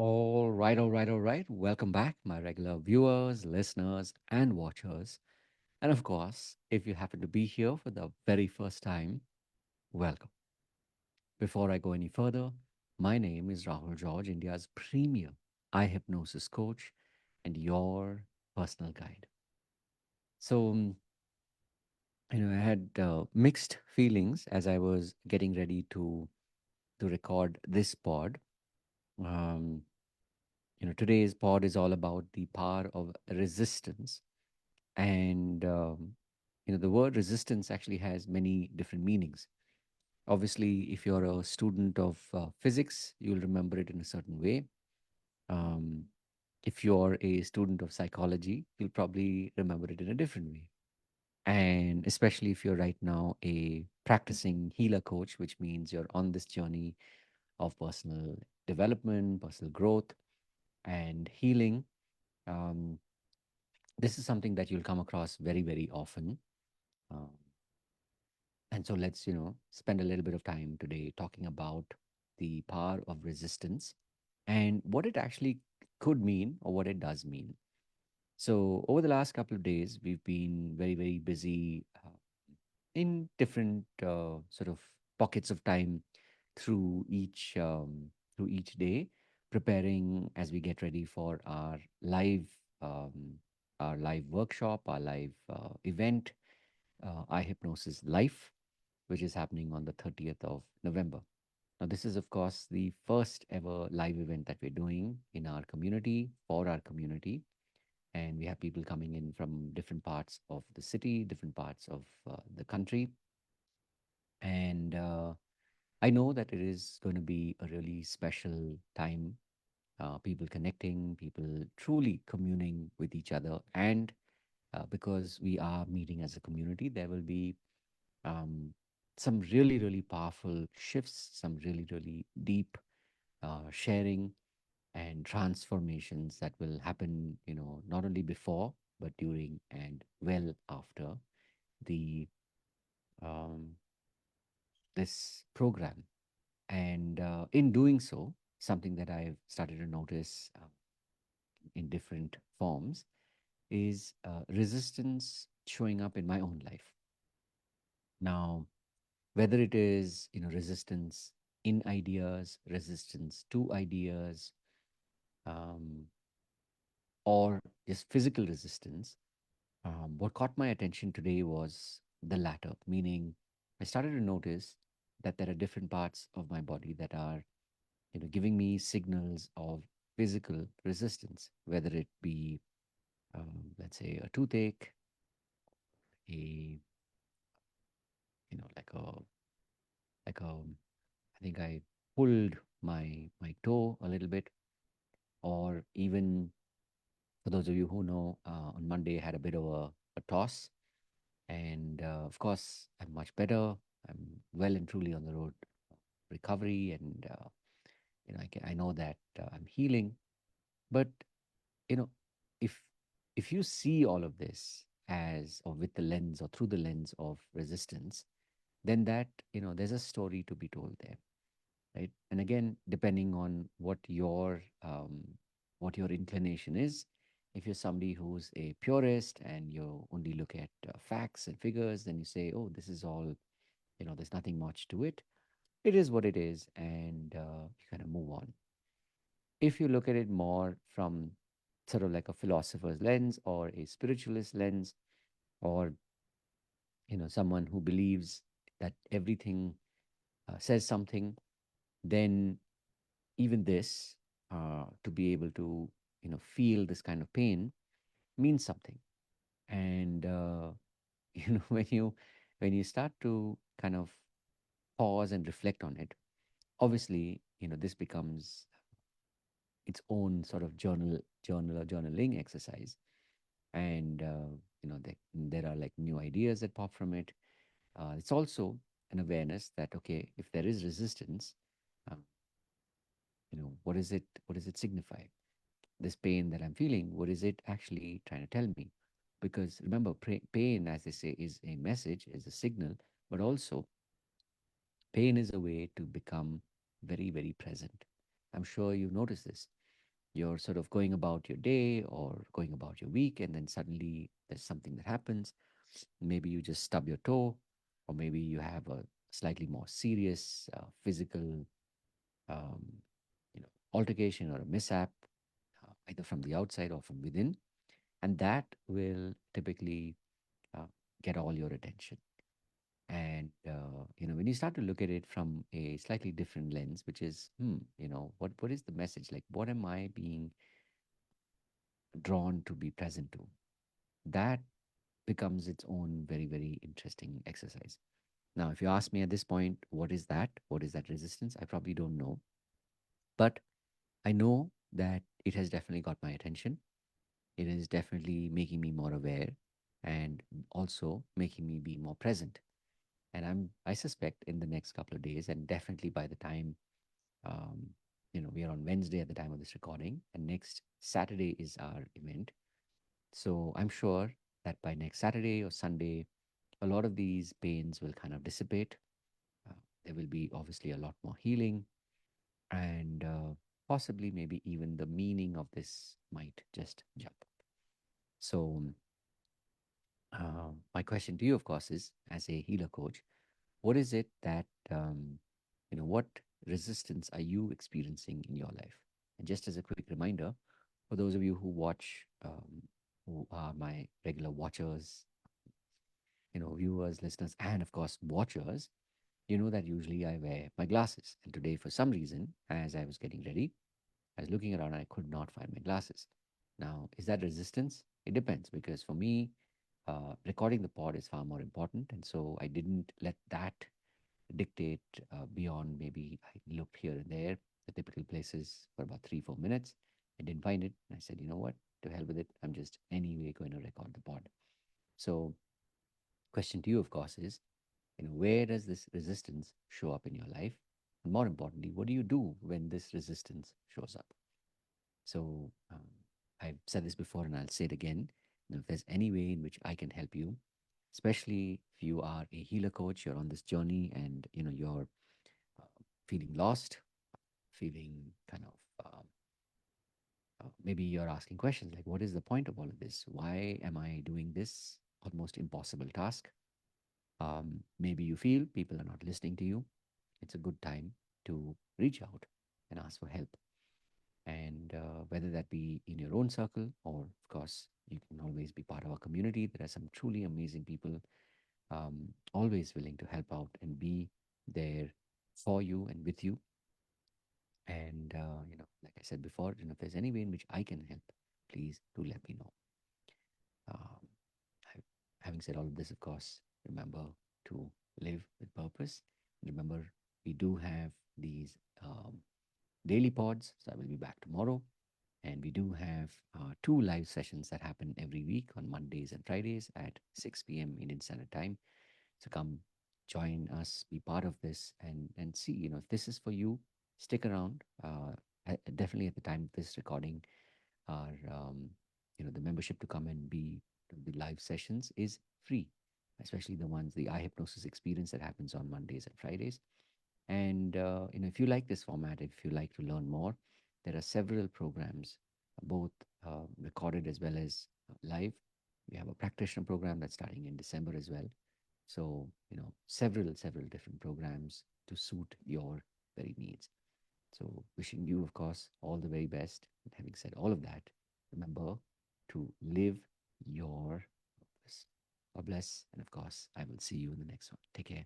All right. Welcome back, my regular viewers, listeners, and watchers. And of course, if you happen to be here for the very first time, welcome. Before I go any further, my name is Rahul George, India's premier eye hypnosis coach and your personal guide. So, I had mixed feelings as I was getting ready to record this pod. Um, Today's pod is all about the power of resistance. And, the word resistance actually has many different meanings. Obviously, if you're a student of physics, you'll remember it in a certain way. Um, if you're a student of psychology, you'll probably remember it in a different way. And especially if you're right now a practicing healer coach, which means you're on this journey of personal development, personal growth, and healing. Um, this is something that you'll come across very, very often. Um, and so let's, spend a little bit of time today talking about the power of resistance and what it actually could mean or what it does mean. So, over the last couple of days, we've been very, very busy in different sort of pockets of time through each day, preparing as we get ready for um, our live workshop, our live event, eye hypnosis live, which is happening on the 30th of November. Now, this is, of course, the first ever live event that we're doing in our community for our community. And we have people coming in from different parts of the city, different parts of the country. And I know that it is going to be a really special time, people connecting, people truly communing with each other. And because we are meeting as a community, there will be um, some really, really powerful shifts, some really, really deep sharing and transformations that will happen, not only before, but during and well after the um, this program. And in doing so, something that I've started to notice in different forms is resistance showing up in my own life. Now, whether it is, resistance in ideas, resistance to ideas, um, or just physical resistance, what caught my attention today was the latter, meaning I started to notice that there are different parts of my body that are, giving me signals of physical resistance, whether it be, let's say, a toothache, a, like I think I pulled my toe a little bit, or even for those of you who know, on Monday I had a bit of a toss, and of course I'm much better. I'm well and truly on the road recovery, and I know that I'm healing. But you know, if if you see all of this as or with the lens or through the lens of resistance, then that there's a story to be told there, right? And again, depending on what your inclination is, if you're somebody who's a purist and you only look at facts and figures, then you say, oh, this is all, there's nothing much to it. It is what it is, and you kind of move on. If you look at it more from sort of like a philosopher's lens or a spiritualist lens, or someone who believes that everything says something, then even this, to be able to feel this kind of pain means something. And when you start to kind of pause and reflect on it, obviously this becomes its own sort of journal or journaling exercise. And there are like new ideas that pop from it. It's also an awareness that, okay, if there is resistance, um, what does it signify? This pain that I'm feeling, what is it actually trying to tell me? Because remember, pain, as they say, is a message, is a signal, but also pain is a way to become very, very present. I'm sure you've noticed this. You're sort of going about your day or going about your week, and then suddenly there's something that happens. Maybe you just stub your toe, or maybe you have a slightly more serious physical, um, altercation or a mishap, either from the outside or from within, and that will typically uh, get all your attention. And when you start to look at it from a slightly different lens, which is, what is the message? Like, what am I being drawn to be present to? That becomes its own very, very interesting exercise. Now, if you ask me at this point, what is that? What is that resistance? I probably don't know. But I know that it has definitely got my attention. It is definitely making me more aware and also making me be more present. And I suspect in the next couple of days, and definitely by the time, um, we are on Wednesday at the time of this recording, and next Saturday is our event. So I'm sure that by next Saturday or Sunday, a lot of these pains will kind of dissipate. Uh, there will be obviously a lot more healing, and possibly maybe even the meaning of this might just jump up. So, my question to you, of course, is as a healer coach, what is it that, what resistance are you experiencing in your life? And just as a quick reminder, for those of you who watch, who are my regular watchers, viewers, listeners, and of course, watchers, you know that usually I wear my glasses. And today, for some reason, as I was getting ready, I was looking around and I could not find my glasses. Now, is that resistance? It depends because for me, recording the pod is far more important. And so I didn't let that dictate beyond maybe I looked here and there, the typical places for about 3, 4 minutes. I didn't find it. And I said, you know what? To hell with it. I'm just anyway going to record the pod. So, question to you, of course, is where does this resistance show up in your life? And more importantly, what do you do when this resistance shows up? So I've said this before and I'll say it again. If there's any way in which I can help you, especially if you are a healer coach, you're on this journey and you're feeling lost, feeling kind of maybe you're asking questions like, what is the point of all of this? Why am I doing this almost impossible task? Maybe you feel people are not listening to you. It's a good time to reach out and ask for help. And whether that be in your own circle or, of course, you can always be part of our community. There are some truly amazing people always willing to help out and be there for you and with you. And, like I said before, if there's any way in which I can help, please do let me know. Um, I, having said all of this, of course, remember to live with purpose. Remember, we do have these daily pods. So I will be back tomorrow. And we do have 2 live sessions that happen every week on Mondays and Fridays at 6 p.m. Indian Standard Time. So come join us, be part of this, and see. If this is for you, stick around. Definitely at the time of this recording, our the membership to come and be the live sessions is free, especially the ones the eye hypnosis experience that happens on Mondays and Fridays. And if you like this format, if you like to learn more, there are several programs, both recorded as well as live. We have a practitioner program that's starting in December as well. So several different programs to suit your very needs. So wishing you, of course, all the very best. And having said all of that, remember to live your purpose. God bless, and of course, I will see you in the next one. Take care.